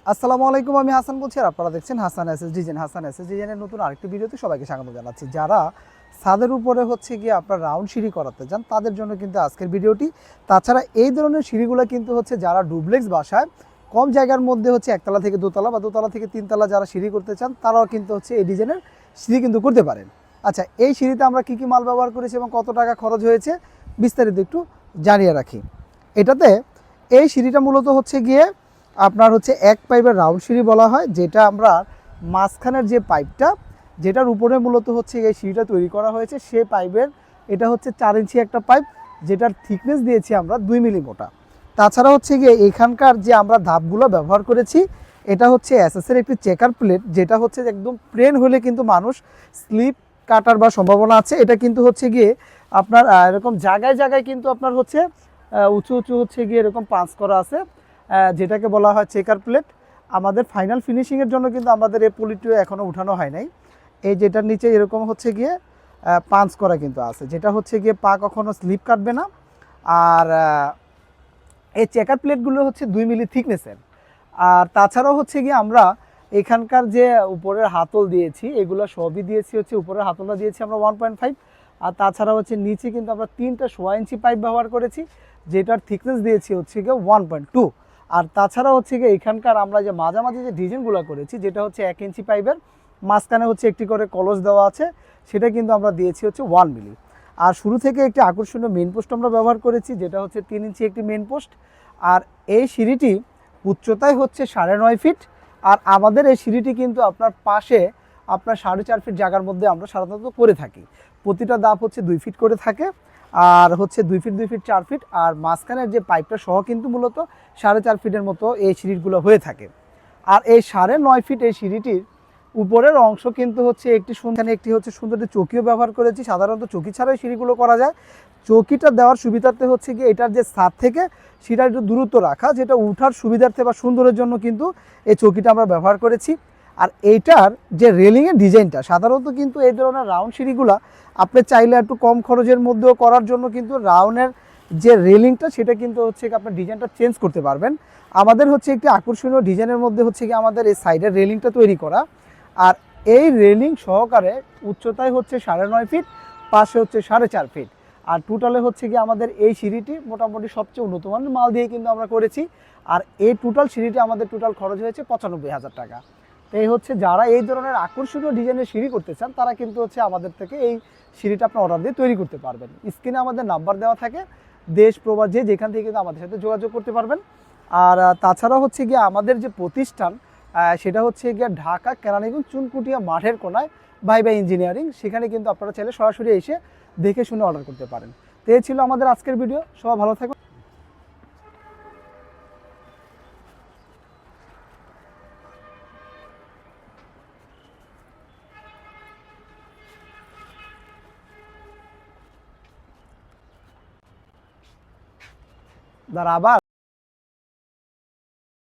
আসসালামু আলাইকুম, আমি হাসান বলছি আর আপনারা দেখছেন Hasan SS design. Hasan SS ডিজাইনের নতুন আরেকটি ভিডিওতে সবাইকে স্বাগত জানাচ্ছি। যারা ছাদের উপরে হচ্ছে গিয়ে আপনার রাউন্ড সিঁড়ি করাতে চান তাদের জন্য কিন্তু আজকের ভিডিওটি। তাছাড়া এই ধরনের সিঁড়িগুলো কিন্তু হচ্ছে যারা ডুপ্লেক্স বাসায় কম জায়গার মধ্যে হচ্ছে একতলা থেকে দোতলা বা দোতলা থেকে তিনতলা যারা সিঁড়ি করতে চান তারাও কিন্তু হচ্ছে এই ডিজাইনের সিঁড়ি কিন্তু করতে পারেন। আচ্ছা, এই সিঁড়িতে আমরা কী কী মাল ব্যবহার করেছি এবং কত টাকা খরচ হয়েছে বিস্তারিত একটু জানিয়ে রাখি। এটাতে এই সিঁড়িটা মূলত হচ্ছে গিয়ে আপনার হচ্ছে এক পাইপের রাউন্ড সিঁড়ি বলা হয়, যেটা আমরা মাঝখানের যে পাইপটা যেটার উপরে মূলত হচ্ছে এই সিঁড়িটা তৈরি করা হয়েছে সে পাইপের এটা হচ্ছে 4 ইঞ্চি একটা পাইপ, যেটার থিকনেস দিয়েছি আমরা 2 মিলি মোটা। তাছাড়া হচ্ছে গিয়ে এখানকার যে আমরা ধাপগুলো ব্যবহার করেছি এটা হচ্ছে এসএসের একটি চেকার প্লেট, যেটা হচ্ছে একদম প্লেন হলে কিন্তু মানুষ স্লিপ কাটার বা সম্ভাবনা আছে। এটা কিন্তু হচ্ছে গিয়ে আপনার এরকম জায়গায় জায়গায় কিন্তু আপনার হচ্ছে উঁচু উঁচু হচ্ছে গিয়ে এরকম পাঁচ করা আছে, যেটাকে বলা হয় চেকার প্লেট। আমাদের ফাইনাল ফিনিশিংয়ের জন্য কিন্তু আমাদের এই পলিটিও এখনও উঠানো হয় নাই। এই যেটার নিচে এরকম হচ্ছে গিয়ে পাঞ্চ করা কিন্তু আছে, যেটা হচ্ছে গিয়ে পা কখনো স্লিপ কাটবে না। আর এই চেকার প্লেটগুলো হচ্ছে 2 মিলি থিকনেসের। আর তাছাড়াও হচ্ছে গিয়ে আমরা এখানকার যে উপরের হাতল দিয়েছি এগুলো সবই দিয়েছি হচ্ছে, উপরের হাতলটা দিয়েছি আমরা 1.5। আর তাছাড়া হচ্ছে নিচে কিন্তু আমরা 3টা 1.5 ইঞ্চি পাইপ ব্যবহার করেছি, যেটার থিকনেস দিয়েছি হচ্ছে গিয়ে 1.2। আর তাছাড়া হচ্ছে গিয়ে এখানকার আমরা যে মাঝামাঝি যে ডিজাইনগুলো করেছি যেটা হচ্ছে 1 ইঞ্চি পাইপের মাঝখানে হচ্ছে একটি করে কলস দেওয়া আছে, সেটা কিন্তু আমরা দিয়েছি হচ্ছে 1 মিলি। আর শুরু থেকে একটি আকর্ষণীয় মেন পোস্ট আমরা ব্যবহার করেছি, যেটা হচ্ছে 3 ইঞ্চি একটি মেন পোস্ট। আর এই সিঁড়িটি উচ্চতায় হচ্ছে 9.5 ফিট। আর আমাদের এই সিঁড়িটি কিন্তু আপনার পাশে আপনার 4.5 ফিট জায়গার মধ্যে আমরা সাধারণত করে থাকি। প্রতিটা ধাপ হচ্ছে 2 ফিট করে থাকে, আর হচ্ছে 2 ফিট 2 ফিট 4 ফিট, আর মাঝখানের যে পাইপটা সহ কিন্তু মূলত 4.5 ফিটের মতো এই সিঁড়িগুলো হয়ে থাকে। আর এই 9.5 ফিট এই সিঁড়িটির উপরের অংশ কিন্তু হচ্ছে একটি সুন্দর, একটি হচ্ছে সুন্দর একটি চৌকিও ব্যবহার করেছি। সাধারণত চৌকি ছাড়াই সিঁড়িগুলো করা যায়। চৌকিটা দেওয়ার সুবিধার্থে হচ্ছে গিয়ে এটার যে ছাদ থেকে সেটা একটু দূরত্ব রাখা, যেটা উঠার সুবিধার্থে বা সুন্দরের জন্য কিন্তু এই চৌকিটা আমরা ব্যবহার করেছি। আর এইটার যে রেলিংয়ের ডিজাইনটা সাধারণত কিন্তু এই ধরনের রাউন্ড সিঁড়িগুলো আপনি চাইলে একটু কম খরচের মধ্যেও করার জন্য কিন্তু রাউন্ডের যে রেলিংটা সেটা কিন্তু হচ্ছে আপনার ডিজাইনটা চেঞ্জ করতে পারবেন। আমাদের হচ্ছে একটি আকর্ষণীয় ডিজাইনের মধ্যে হচ্ছে কি আমাদের এই সাইডের রেলিংটা তৈরি করা। আর এই রেলিং সহকারে উচ্চতায় হচ্ছে 9.5 ফিট, পাশে হচ্ছে 4.5 ফিট। আর টোটালে হচ্ছে কি আমাদের এই সিঁড়িটি মোটামুটি সবচেয়ে উন্নত মানের মাল দিয়ে কিন্তু আমরা করেছি। আর এই টোটাল সিঁড়িটি আমাদের টোটাল খরচ হয়েছে 95,000 টাকা। তো এই হচ্ছে যারা এই ধরনের আকর্ষণীয় ডিজাইনের সিঁড়ি করতে চান তারা কিন্তু হচ্ছে আমাদের থেকে এই সিঁড়িটা আপনার অর্ডার দিয়ে তৈরি করতে পারবেন। স্ক্রিনে আমাদের নাম্বার দেওয়া থাকে, দেশ প্রবাস যে যেখান থেকে কিন্তু আমাদের সাথে যোগাযোগ করতে পারবেন। আর তাছাড়া হচ্ছে গিয়ে আমাদের যে প্রতিষ্ঠান সেটা হচ্ছে গিয়ে ঢাকা কেরানীগঞ্জ চুনকুটিয়া মাঠের কোনায় ভাই ভাই ইঞ্জিনিয়ারিং। সেখানে কিন্তু আপনারা চাইলে সরাসরি এসে দেখে শুনে অর্ডার করতে পারেন। তো এই ছিল আমাদের আজকের ভিডিও। সবাই ভালো থাকবেন। দাঁড়া আবার